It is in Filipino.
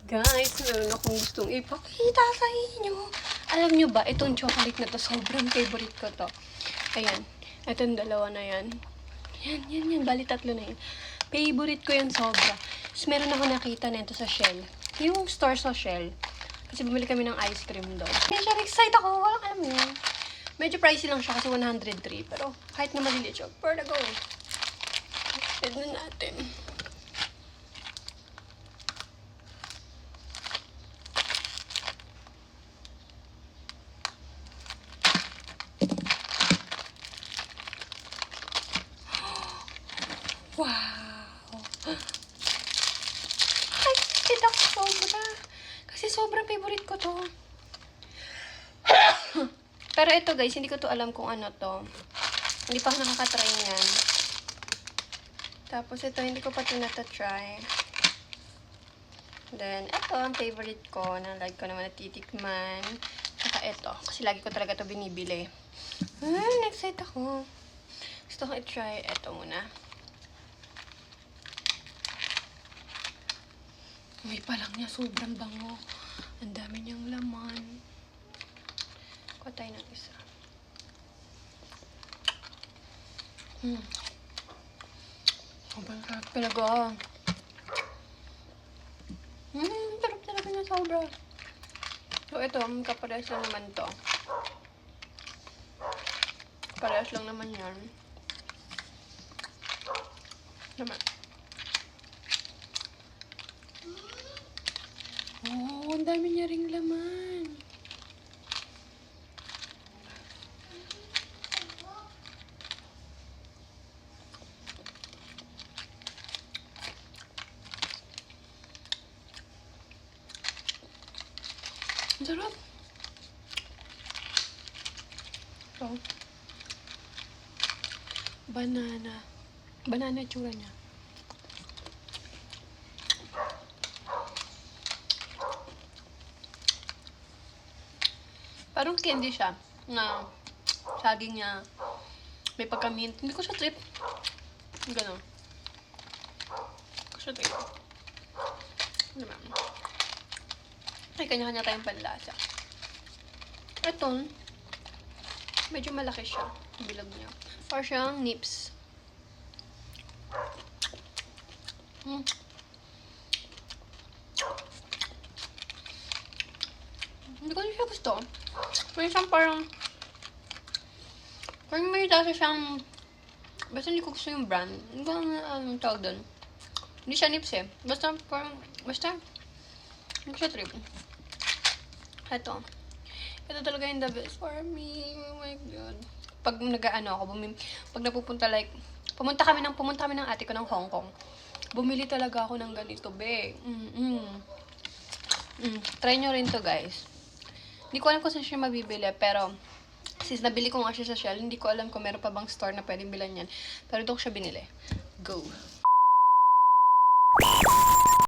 Guys, meron akong gustong ipakita sa inyo. Alam nyo ba, itong chocolate na to, sobrang favorite ko to. Ayan. Itong dalawa na yan. Yan. Bali, tatlo na yan. Favorite ko yan sobra. Tapos meron ako nakita nito sa Shell. Yung store sa Shell. Kasi bumili kami ng ice cream doon. Kaya siya, excited ako. Walang alam mo yun. Medyo pricey lang siya kasi 103. Pero kahit na maliliit siya, for the go. Tignan natin. Wow! Ay, kita ko sobra. Kasi sobrang favorite ko to. Pero ito guys, hindi ko to alam kung ano to. Hindi pa ako nakakatry niyan. Tapos ito, hindi ko pa ito natatry. Then, ito ang favorite ko na lagi ko naman natitikman. Saka ito, kasi lagi ko talaga to binibili. Excited ako. Gusto ko i-try ito muna. May pa lang niya, sobrang bango. Ang dami niyang laman. Kuha tayo ng isa. Sobrang sarap talaga. Sarap talaga niya sobra. So, ito, kaparehas lang naman to. Kaparehas lang naman yan. Naman. Oh, ang dami niya ring laman. Ang sarap. So, banana. Banana tsura niya. Parang candy siya. Na saging niya. May pagka-mint. Hindi ko siya trip. Ganon. Hindi ko siya trip. Naman. Ay, kanya-kanya tayong panlasa. Ito, medyo malaki siya. Bilog niya. Or siyang nips. Hindi ko siya gusto. May isang parang may dasa siyang, basta hindi ko gusto yung brand. Hindi ko anong tawag doon. Hindi siya nips eh. Basta, hindi ko siya trip. Ito talaga yung the best for me. Oh my God. Pag nag-ano ako, pag napupunta pumunta kami ng ate ko ng Hong Kong. Bumili talaga ako ng ganito, be. Try nyo rin to, guys. Hindi ko alam kung saan siya mabibili, pero since nabili ko nga siya sa Shell, hindi ko alam kung meron pa bang store na pwedeng bilan yan. Pero doon ko siya binili. Go!